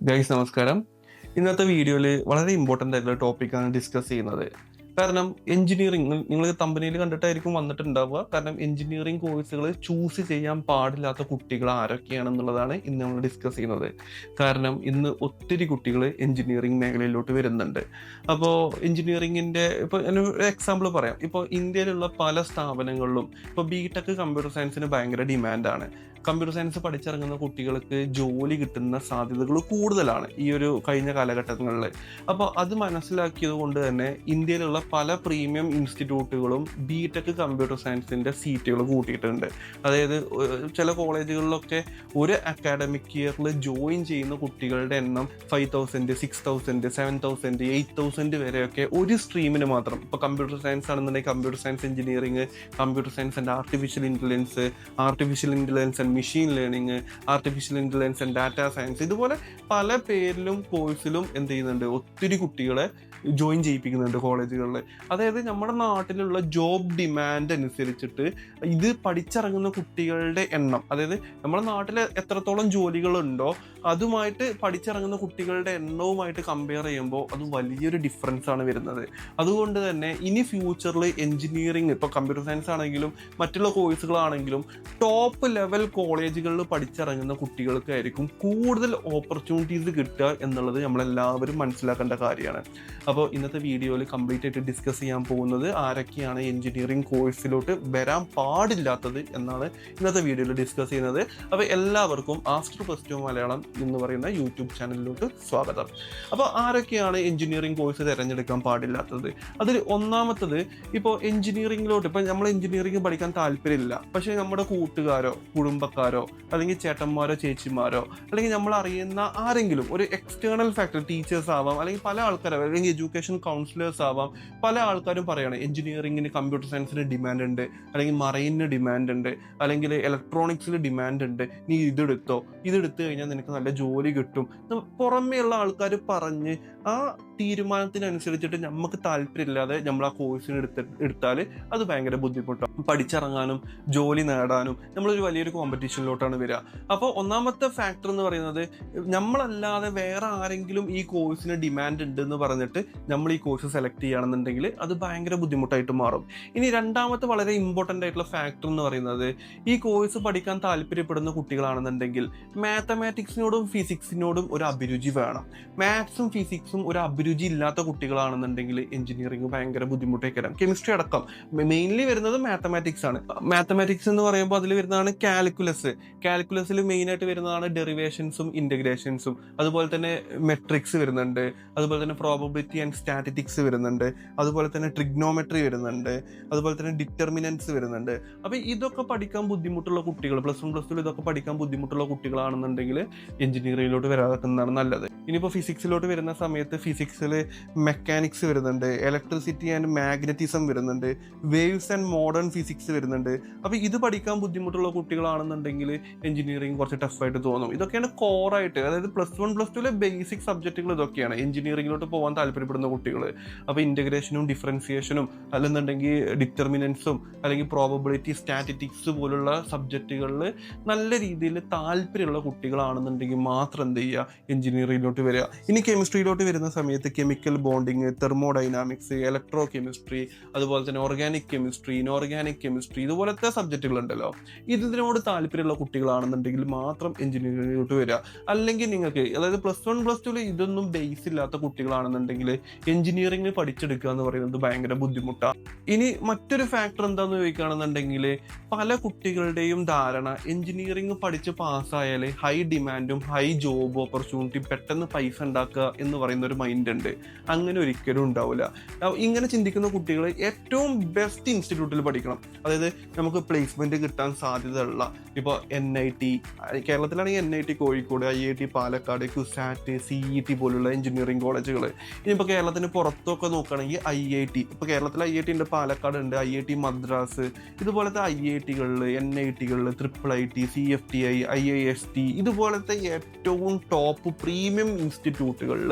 Guys നമസ്കാരം. ഇന്നത്തെ വീഡിയോയിൽ വളരെ ഇമ്പോർട്ടൻ്റ് ആയിട്ടുള്ള ടോപ്പിക്കാണ് ഡിസ്കസ് ചെയ്യുന്നത്. കാരണം എഞ്ചിനീയറിംഗ് നിങ്ങൾ കമ്പനിയിൽ കണ്ടിട്ടായിരിക്കും വന്നിട്ടുണ്ടാവുക. കാരണം എഞ്ചിനീയറിംഗ് കോഴ്സുകൾ ചൂസ് ചെയ്യാൻ പാടില്ലാത്ത കുട്ടികൾ ആരൊക്കെയാണെന്നുള്ളതാണ് ഇന്ന് നമ്മൾ ഡിസ്കസ് ചെയ്യുന്നത്. കാരണം ഇന്ന് ഒത്തിരി കുട്ടികൾ എഞ്ചിനീയറിംഗ് മേഖലയിലോട്ട് വരുന്നുണ്ട്. അപ്പോൾ എഞ്ചിനീയറിംഗിൻ്റെ ഇപ്പോൾ ഒരു എക്സാമ്പിൾ പറയാം. ഇപ്പോൾ ഇന്ത്യയിലുള്ള പല സ്ഥാപനങ്ങളിലും ഇപ്പോൾ ബിടെക് കമ്പ്യൂട്ടർ സയൻസിന് ഭയങ്കര ഡിമാൻഡാണ്. കമ്പ്യൂട്ടർ സയൻസ് പഠിച്ചിറങ്ങുന്ന കുട്ടികൾക്ക് ജോലി കിട്ടുന്ന സാധ്യതകൾ കൂടുതലാണ് ഈ ഒരു കഴിഞ്ഞ കാലഘട്ടങ്ങളിൽ. അപ്പോൾ അത് മനസ്സിലാക്കിയത് കൊണ്ട് തന്നെ ഇന്ത്യയിലുള്ള പല പ്രീമിയം ഇൻസ്റ്റിറ്റ്യൂട്ടുകളും ബിടെക് കമ്പ്യൂട്ടർ സയൻസിൻ്റെ സീറ്റുകൾ കൂട്ടിയിട്ടുണ്ട്. അതായത് ചില കോളേജുകളിലൊക്കെ ഒരു അക്കാഡമിക് ഇയറിൽ ജോയിൻ ചെയ്യുന്ന കുട്ടികളുടെ എണ്ണം 5,000, 6,000, 7,000, 8,000 വരെയൊക്കെ ഒരു സ്ട്രീമിന് മാത്രം. ഇപ്പോൾ കമ്പ്യൂട്ടർ സയൻസ് ആണെന്നുണ്ടെങ്കിൽ computer science engineering, computer science and artificial intelligence and machine learning, artificial intelligence and data science, ഇതുപോലെ പല പേരിലും കോഴ്സിലും എന്ത് ചെയ്യുന്നുണ്ട്, ഒത്തിരി കുട്ടികളെ ജോയിൻ ചെയ്യിപ്പിക്കുന്നുണ്ട് കോളേജുകളിൽ. അതായത് നമ്മുടെ നാട്ടിലുള്ള ജോബ് ഡിമാൻഡ് അനുസരിച്ചിട്ട് ഇത് പഠിച്ചിറങ്ങുന്ന കുട്ടികളുടെ എണ്ണം, അതായത് നമ്മുടെ നാട്ടിൽ എത്രത്തോളം ജോലികളുണ്ടോ അതുമായിട്ട് പഠിച്ചിറങ്ങുന്ന കുട്ടികളുടെ എണ്ണവുമായിട്ട് കമ്പയർ ചെയ്യുമ്പോൾ അത് വലിയൊരു ഡിഫറൻസ് ആണ് വരുന്നത്. അതുകൊണ്ട് തന്നെ ഇനി ഫ്യൂച്ചറിൽ എഞ്ചിനീയറിംഗ്, ഇപ്പോൾ കമ്പ്യൂട്ടർ സയൻസ് ആണെങ്കിലും മറ്റുള്ള കോഴ്സുകളാണെങ്കിലും ടോപ്പ് ലെവൽ കോളേജുകളിൽ പഠിച്ചിറങ്ങുന്ന കുട്ടികൾക്കായിരിക്കും കൂടുതൽ ഓപ്പർച്യൂണിറ്റീസ് കിട്ടുക എന്നുള്ളത് നമ്മളെല്ലാവരും മനസ്സിലാക്കേണ്ട കാര്യമാണ്. അപ്പോൾ ഇന്നത്തെ വീഡിയോയിൽ കംപ്ലീറ്റ് ആയിട്ട് ഡിസ്കസ് ചെയ്യാൻ പോകുന്നത് ആരൊക്കെയാണ് എഞ്ചിനീയറിംഗ് കോഴ്സിലോട്ട് വരാൻ പാടില്ലാത്തത് എന്നാണ് ഇന്നത്തെ വീഡിയോയിൽ ഡിസ്കസ് ചെയ്യുന്നത്. അപ്പോൾ എല്ലാവർക്കും ആഫ്റ്റർ പ്ലസ് ടു മലയാളം എന്ന് പറയുന്ന യൂട്യൂബ് ചാനലിലോട്ട് സ്വാഗതം. അപ്പോൾ ആരൊക്കെയാണ് എഞ്ചിനീയറിംഗ് കോഴ്സ് തിരഞ്ഞെടുക്കാൻ പാടില്ലാത്തത്? അതിൽ ഒന്നാമത്തത്, ഇപ്പോൾ എഞ്ചിനീയറിംഗിലോട്ട് ഇപ്പോൾ നമ്മൾ എഞ്ചിനീയറിംഗ് പഠിക്കാൻ താല്പര്യമില്ല, പക്ഷേ നമ്മുടെ കൂട്ടുകാരോ കുടുംബക്കാരോ അല്ലെങ്കിൽ ചേട്ടന്മാരോ ചേച്ചിമാരോ അല്ലെങ്കിൽ നമ്മൾ അറിയുന്ന ആരെങ്കിലും ഒരു എക്സ്റ്റേണൽ ഫാക്ടർ, ടീച്ചേഴ്സ് ആവാം അല്ലെങ്കിൽ പല ആൾക്കാരോ അല്ലെങ്കിൽ എഡ്യൂക്കേഷൻ കൗൺസിലേഴ്സ് ആവാം, പല ആൾക്കാരും പറയുകയാണ് എഞ്ചിനീയറിംഗിന് കമ്പ്യൂട്ടർ സയൻസിന് ഡിമാൻഡ് ഉണ്ട്, അല്ലെങ്കിൽ മറൈനിന് ഡിമാൻഡ് ഉണ്ട്, അല്ലെങ്കിൽ ഇലക്ട്രോണിക്സിന് ഡിമാൻഡ് ഉണ്ട്, നീ ഇതെടുത്ത് കഴിഞ്ഞാൽ നിനക്ക് നല്ല ജോലി കിട്ടും. പുറമേയുള്ള ആൾക്കാർ പറഞ്ഞ് ആ തീരുമാനത്തിനനുസരിച്ചിട്ട് നമുക്ക് താല്പര്യമില്ലാതെ നമ്മൾ ആ കോഴ്സിന് എടുത്താൽ അത് ഭയങ്കര ബുദ്ധിമുട്ടാണ്. പഠിച്ചിറങ്ങാനും ജോലി നേടാനും നമ്മളൊരു വലിയൊരു കോമ്പറ്റീഷനിലോട്ടാണ് വരിക. അപ്പോൾ ഒന്നാമത്തെ ഫാക്ടർ എന്ന് പറയുന്നത്, നമ്മളല്ലാതെ വേറെ ആരെങ്കിലും ഈ കോഴ്സിന് ഡിമാൻഡ് ഉണ്ടെന്ന് പറഞ്ഞിട്ട് നമ്മൾ ഈ കോഴ്സ് സെലക്ട് ചെയ്യുകയാണെന്നുണ്ടെങ്കിൽ അത് ഭയങ്കര ബുദ്ധിമുട്ടായിട്ട് മാറും. ഇനി രണ്ടാമത്തെ വളരെ ഇമ്പോർട്ടൻ്റ് ആയിട്ടുള്ള ഫാക്ടർ എന്ന് പറയുന്നത്, ഈ കോഴ്സ് പഠിക്കാൻ താല്പര്യപ്പെടുന്ന കുട്ടികളാണെന്നുണ്ടെങ്കിൽ മാത്തമാറ്റിക്സിനോടും ഫിസിക്സിനോടും ഒരു അഭിരുചി വേണം. മാത്സും ഫിസിക്സും ഒരു അഭിരുചി ഇല്ലാത്ത കുട്ടികളാണെന്നുണ്ടെങ്കിൽ എഞ്ചിനീയറിംഗ് ഭയങ്കര ബുദ്ധിമുട്ടേക്കരാം. കെമിസ്ട്രി അടക്കം മെയിൻലി വരുന്നത് മാത്തമാറ്റിക്സ് ആണ്. മാത്തമാറ്റിക്സ് എന്ന് പറയുമ്പോൾ അതിൽ വരുന്നതാണ് കാൽക്കുലസിൽ മെയിനായിട്ട് വരുന്നതാണ് ഡെറിവേഷൻസും ഇൻ്റഗ്രേഷൻസും, അതുപോലെ തന്നെ മെട്രിക്സ് വരുന്നുണ്ട്, അതുപോലെ തന്നെ പ്രോബബിലിറ്റി ആൻഡ് സ്റ്റാറ്റിസ്റ്റിക്സ് വരുന്നുണ്ട്, അതുപോലെ തന്നെ ട്രിഗ്നോമെട്രി വരുന്നുണ്ട്, അതുപോലെ തന്നെ ഡിറ്റർമിനൻസ് വരുന്നുണ്ട്. അപ്പോൾ ഇതൊക്കെ പഠിക്കാൻ ബുദ്ധിമുട്ടുള്ള കുട്ടികൾ, പ്ലസ് 1 പ്ലസ് 2 ഇതൊക്കെ പഠിക്കാൻ ബുദ്ധിമുട്ടുള്ള കുട്ടികളാണെന്നുണ്ടെങ്കിൽ എഞ്ചിനീയറിംഗിലോട്ട് വരാതെക്കുന്നതാണ് നല്ലത്. ഇനിയിപ്പോൾ ഫിസിക്സിലോട്ട് വരുന്ന സമയത്ത് ഫിസിക്സിൽ മെക്കാനിക്സ് വരുന്നുണ്ട്, ഇലക്ട്രിസിറ്റി ആൻഡ് മാഗ്നറ്റിസം വരുന്നുണ്ട്, വേവ്സ് ആൻഡ് മോഡേൺ ഫിസിക്സ് വരുന്നുണ്ട്. അപ്പോൾ ഇത് പഠിക്കാൻ ബുദ്ധിമുട്ടുള്ള കുട്ടികളാണെന്നുണ്ടെങ്കിൽ എഞ്ചിനീയറിംഗ് കുറച്ച് ടഫായിട്ട് തോന്നും. ഇതൊക്കെയാണ് കോറായിട്ട്, അതായത് പ്ലസ് 1 പ്ലസ് 2 ബേസിക് സബ്ജക്റ്റുകൾ ഇതൊക്കെയാണ് എഞ്ചിനീയറിംഗിലോട്ട് പോകാൻ താല്പര്യപ്പെടുന്ന കുട്ടികൾ. അപ്പോൾ ഇൻ്റഗ്രേഷനും ഡിഫറൻസിയേഷനും അല്ലെന്നുണ്ടെങ്കിൽ ഡിറ്റർമിനൻസും അല്ലെങ്കിൽ പ്രോബബിലിറ്റി സ്റ്റാറ്റിസ്റ്റിക്സ് പോലുള്ള സബ്ജക്റ്റുകളിൽ നല്ല രീതിയിൽ താല്പര്യമുള്ള കുട്ടികളാണെന്നുണ്ടെങ്കിൽ മാത്രം എന്ത് ചെയ്യുക, എഞ്ചിനീയറിംഗിലോട്ട് വരിക. ഇനി കെമിസ്ട്രിയിലോട്ട് വരുന്ന സമയത്ത് chemical bonding, thermodynamics, electro chemistry, അതുപോലെ തന്നെ ഓർഗാനിക് കെമിസ്ട്രി, ഇനോർഗാനിക് കെമിസ്ട്രി, ഇതുപോലത്തെ സബ്ജക്റ്റുകളുണ്ടല്ലോ, ഇതിനോട് താല്പര്യമുള്ള കുട്ടികളാണെന്നുണ്ടെങ്കിൽ മാത്രം എഞ്ചിനീയറിംഗിലോട്ട് വരിക. അല്ലെങ്കിൽ നിങ്ങൾക്ക്, അതായത് പ്ലസ് 1 പ്ലസ് 2 ഇതൊന്നും ബേസ് ഇല്ലാത്ത കുട്ടികളാണെന്നുണ്ടെങ്കിൽ എഞ്ചിനീയറിംഗ് പഠിച്ചെടുക്കുക എന്ന് പറയുന്നത് ഭയങ്കര ബുദ്ധിമുട്ടാണ്. ഇനി മറ്റൊരു ഫാക്ടർ എന്താണെന്ന് ചോദിക്കുകയാണെന്നുണ്ടെങ്കിൽ, പല കുട്ടികളുടെയും ധാരണ എഞ്ചിനീയറിംഗ് പഠിച്ച് പാസ്സായാൽ ഹൈ ഡിമാൻഡും ഹൈ ജോബ് ഓപ്പർച്യൂണിറ്റി, പെട്ടെന്ന് പൈസ ഉണ്ടാക്കുക എന്ന് പറയുന്ന ഒരു മൈൻഡ് ഉണ്ട്. അങ്ങനെ ഒരിക്കലും ഉണ്ടാവില്ല. ഇങ്ങനെ ചിന്തിക്കുന്ന കുട്ടികൾ ഏറ്റവും ബെസ്റ്റ് ഇൻസ്റ്റിറ്റ്യൂട്ടിൽ പഠിക്കണം. അതായത് നമുക്ക് പ്ലേസ്മെന്റ് കിട്ടാൻ സാധ്യതയുള്ള, ഇപ്പോൾ NIT, കേരളത്തിലാണെങ്കിൽ NIT Kozhikode, IIT Palakkad, CUSAT, CET പോലുള്ള എഞ്ചിനീയറിംഗ് കോളേജുകൾ. ഇനിയിപ്പോൾ കേരളത്തിന് പുറത്തൊക്കെ നോക്കുകയാണെങ്കിൽ IIT, ഇപ്പോൾ കേരളത്തിൽ IIT ഉണ്ട്, പാലക്കാട് ഉണ്ട്, IIT മദ്രാസ്, ഇതുപോലത്തെ IITകളിൽ, NITകളിൽ, IIIT, CFTI, IIST, ഇതുപോലത്തെ ഏറ്റവും ടോപ്പ് പ്രീമിയം ഇൻസ്റ്റിറ്റ്യൂട്ടുകളിൽ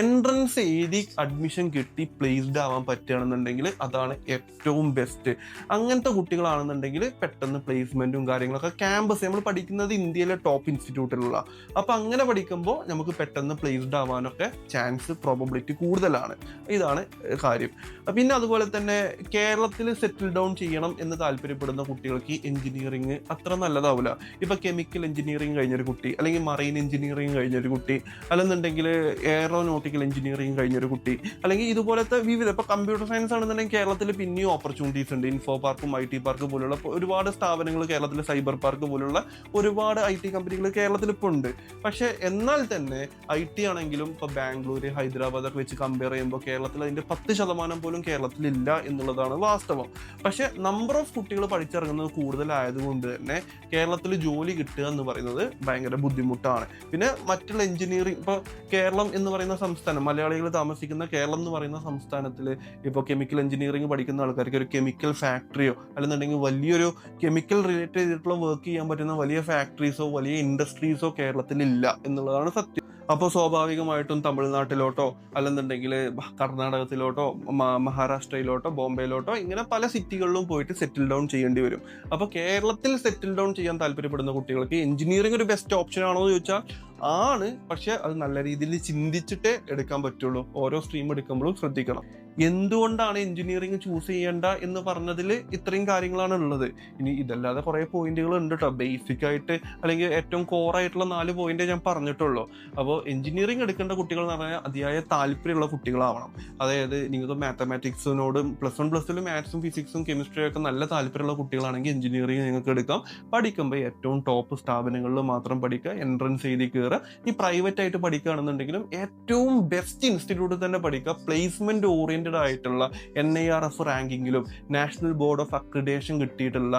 എൻട്രൻസ് എൻട്രൻസ് എഴുതി അഡ്മിഷൻ കിട്ടി പ്ലേസ്ഡ് ആവാൻ പറ്റുകയാണെന്നുണ്ടെങ്കിൽ അതാണ് ഏറ്റവും ബെസ്റ്റ്. അങ്ങനത്തെ കുട്ടികളാണെന്നുണ്ടെങ്കിൽ പെട്ടെന്ന് പ്ലേസ്മെന്റും കാര്യങ്ങളൊക്കെ ക്യാമ്പസ് നമ്മൾ പഠിക്കുന്നത് ഇന്ത്യയിലെ ടോപ്പ് ഇൻസ്റ്റിറ്റ്യൂട്ടിലുള്ള, അപ്പൊ അങ്ങനെ പഠിക്കുമ്പോൾ നമുക്ക് പെട്ടെന്ന് പ്ലേസ്ഡ് ആവാനൊക്കെ ചാൻസ് പ്രോബബിലിറ്റി കൂടുതലാണ്. ഇതാണ് കാര്യം. പിന്നെ അതുപോലെ തന്നെ കേരളത്തിൽ സെറ്റിൽ ഡൗൺ ചെയ്യണം എന്ന് താല്പര്യപ്പെടുന്ന കുട്ടികൾക്ക് എഞ്ചിനീയറിംഗ് അത്ര നല്ലതാവില്ല. ഇപ്പൊ കെമിക്കൽ എഞ്ചിനീയറിംഗ് കഴിഞ്ഞൊരു കുട്ടി, അല്ലെങ്കിൽ മറൈൻ എഞ്ചിനീയറിംഗ് കഴിഞ്ഞൊരു കുട്ടി, അല്ലെന്നുണ്ടെങ്കിൽ എയറോനോട്ടിക്കൽ എഞ്ചിനീയറിംഗ് കഴിഞ്ഞൊരു കുട്ടി, അല്ലെങ്കിൽ ഇതുപോലത്തെ വിവിധ ഇപ്പൊ കമ്പ്യൂട്ടർ സയൻസ് ആണെന്നുണ്ടെങ്കിൽ കേരളത്തിൽ പിന്നെയും ഓപ്പർച്യൂണിറ്റീസ് ഉണ്ട്. ഇൻഫോ പാർക്കും IT പാർക്ക് പോലുള്ള ഒരുപാട് സ്ഥാപനങ്ങൾ കേരളത്തിൽ, സൈബർ പാർക്ക് പോലുള്ള ഒരുപാട് IT കമ്പനികൾ കേരളത്തിൽ ഇപ്പോൾ ഉണ്ട്. പക്ഷെ എന്നാൽ തന്നെ IT ആണെങ്കിലും ഇപ്പൊ ബാംഗ്ലൂർ, ഹൈദരാബാദ് ഒക്കെ വെച്ച് കമ്പയർ ചെയ്യുമ്പോൾ കേരളത്തിൽ അതിന്റെ 10% പോലും കേരളത്തിലില്ല എന്നുള്ളതാണ് വാസ്തവം. പക്ഷെ നമ്പർ ഓഫ് കുട്ടികൾ പഠിച്ചിറങ്ങുന്നത് കൂടുതലായതുകൊണ്ട് തന്നെ കേരളത്തിൽ ജോലി കിട്ടുക എന്ന് പറയുന്നത് ഭയങ്കര ബുദ്ധിമുട്ടാണ്. പിന്നെ മറ്റുള്ള എഞ്ചിനീയറിംഗ്, ഇപ്പോൾ കേരളം എന്ന് പറയുന്ന സംസ്ഥാനം, മലയാളികൾ താമസിക്കുന്ന കേരളം എന്ന് പറയുന്ന സംസ്ഥാനത്തിൽ ഇപ്പോൾ കെമിക്കൽ എഞ്ചിനീയറിംഗ് പഠിക്കുന്ന ആൾക്കാർക്ക് ഒരു കെമിക്കൽ ഫാക്ടറിയോ അല്ലെന്നുണ്ടെങ്കിൽ വലിയൊരു കെമിക്കൽ റിലേറ്റഡ് ചെയ്തിട്ടുള്ള വർക്ക് ചെയ്യാൻ പറ്റുന്ന വലിയ ഫാക്ടറീസോ വലിയ ഇൻഡസ്ട്രീസോ കേരളത്തിലില്ല എന്നുള്ളതാണ് സത്യം. അപ്പോൾ സ്വാഭാവികമായിട്ടും തമിഴ്നാട്ടിലോട്ടോ അല്ലെന്നുണ്ടെങ്കിൽ കർണാടകത്തിലോട്ടോ മഹാരാഷ്ട്രയിലോട്ടോ ബോംബെയിലോട്ടോ ഇങ്ങനെ പല സിറ്റികളിലും പോയിട്ട് സെറ്റിൽ ഡൗൺ ചെയ്യേണ്ടി വരും. അപ്പോൾ കേരളത്തിൽ സെറ്റിൽ ഡൗൺ ചെയ്യാൻ താല്പര്യപ്പെടുന്ന കുട്ടികൾക്ക് എഞ്ചിനീയറിംഗ് ഒരു ബെസ്റ്റ് ഓപ്ഷൻ ആണോ എന്ന് ചോദിച്ചാൽ ആണ്. പക്ഷെ അത് നല്ല രീതിയിൽ ചിന്തിച്ചിട്ടേ എടുക്കാൻ പറ്റുള്ളൂ. ഓരോ സ്ട്രീം എടുക്കുമ്പോഴും ശ്രദ്ധിക്കണം. എന്തുകൊണ്ടാണ് എഞ്ചിനീയറിംഗ് ചൂസ് ചെയ്യേണ്ട എന്ന് പറഞ്ഞതിൽ ഇത്രയും കാര്യങ്ങളാണ് ഉള്ളത്. ഇനി ഇതല്ലാതെ കുറേ പോയിന്റുകൾ ഉണ്ട് കേട്ടോ. ബേസിക് ആയിട്ട് അല്ലെങ്കിൽ ഏറ്റവും കോറായിട്ടുള്ള 4 പോയിന്റ് ഞാൻ പറഞ്ഞിട്ടുള്ളൂ. അപ്പോൾ എഞ്ചിനീയറിംഗ് എടുക്കേണ്ട കുട്ടികൾ എന്ന് പറഞ്ഞാൽ അതിയായ താല്പര്യമുള്ള കുട്ടികളാവണം. അതായത് നിങ്ങൾക്ക് മാത്തമാറ്റിക്സിനോടും +1 + 2 മാത്സും ഫിസിക്സും കെമിസ്ട്രിയും ഒക്കെ നല്ല താല്പര്യമുള്ള കുട്ടികളാണെങ്കിൽ എഞ്ചിനീയറിംഗ് നിങ്ങൾക്ക് എടുക്കാം. പഠിക്കുമ്പോൾ ഏറ്റവും ടോപ്പ് സ്ഥാപനങ്ങളിൽ മാത്രം പഠിക്കുക, എൻട്രൻസ് എഴുതി കയറുക. ഈ പ്രൈവറ്റ് ആയിട്ട് പഠിക്കുകയാണെന്നുണ്ടെങ്കിലും ഏറ്റവും ബെസ്റ്റ് ഇൻസ്റ്റിറ്റ്യൂട്ടിൽ തന്നെ പഠിക്കുക. പ്ലേസ്മെന്റ് ഓറിയന്റഡ് ആയിട്ടുള്ള NIRF റാങ്കിങ്ങിലും national board of accreditation കിട്ടിയിട്ടുള്ള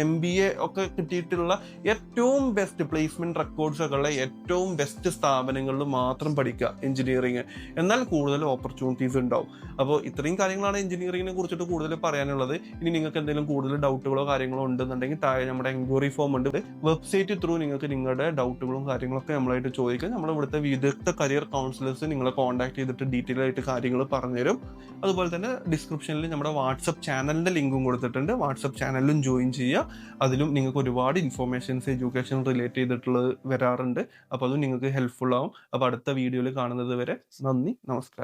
MBA ഒക്കെ കിട്ടിയിട്ടുള്ള ഏറ്റവും ബെസ്റ്റ് പ്ലേസ്മെന്റ് റെക്കോർഡ്സ് ഒക്കെ ഉള്ള ഏറ്റവും ബെസ്റ്റ് സ്ഥാപനങ്ങളിൽ മാത്രം പഠിക്കുക എഞ്ചിനീയറിംഗ്. എന്നാൽ കൂടുതൽ ഓപ്പർച്യൂണിറ്റീസ് ഉണ്ടാവും. അപ്പോൾ ഇത്രയും കാര്യങ്ങളാണ് എഞ്ചിനീയറിംഗിനെ കുറിച്ചിട്ട് കൂടുതൽ പറയാനുള്ളത്. ഇനി നിങ്ങൾക്ക് എന്തെങ്കിലും കൂടുതൽ ഡൗട്ടുകളോ കാര്യങ്ങളോ ഉണ്ടെന്നുണ്ടെങ്കിൽ താഴെ നമ്മുടെ എൻക്വയറി ഫോം ഉണ്ട്. വെബ്സൈറ്റ് ത്രൂ നിങ്ങൾക്ക് നിങ്ങളുടെ ഡൗട്ടുകളും കാര്യങ്ങളൊക്കെ നമ്മളായിട്ട് ചോദിക്കുക. നമ്മളിവിടുത്തെ വിദഗ്ധ കരിയർ കൗൺസിലേഴ്സ് നിങ്ങളെ കോൺടാക്ട് ചെയ്തിട്ട് ഡീറ്റെയിൽ ആയിട്ട് കാര്യങ്ങൾ പറഞ്ഞുതരും. അതുപോലെ തന്നെ ഡിസ്ക്രിപ്ഷനിൽ നമ്മുടെ വാട്സപ്പ് ചാനലിന്റെ ലിങ്കും കൊടുത്തിട്ടുണ്ട്. വാട്സപ്പ് ചാനലിലും ജോയിൻ ചെയ്യുക. അതിലും നിങ്ങൾക്ക് ഒരുപാട് ഇൻഫോർമേഷൻസ് എഡ്യൂക്കേഷൻ റിലേറ്റ് ചെയ്തിട്ടുള്ളത് വരാറുണ്ട്. അപ്പോൾ അതും നിങ്ങൾക്ക് ഹെൽപ്ഫുൾ ആവും. അപ്പോൾ അടുത്ത വീഡിയോയിൽ കാണുന്നത് വരെ നന്ദി, നമസ്കാരം.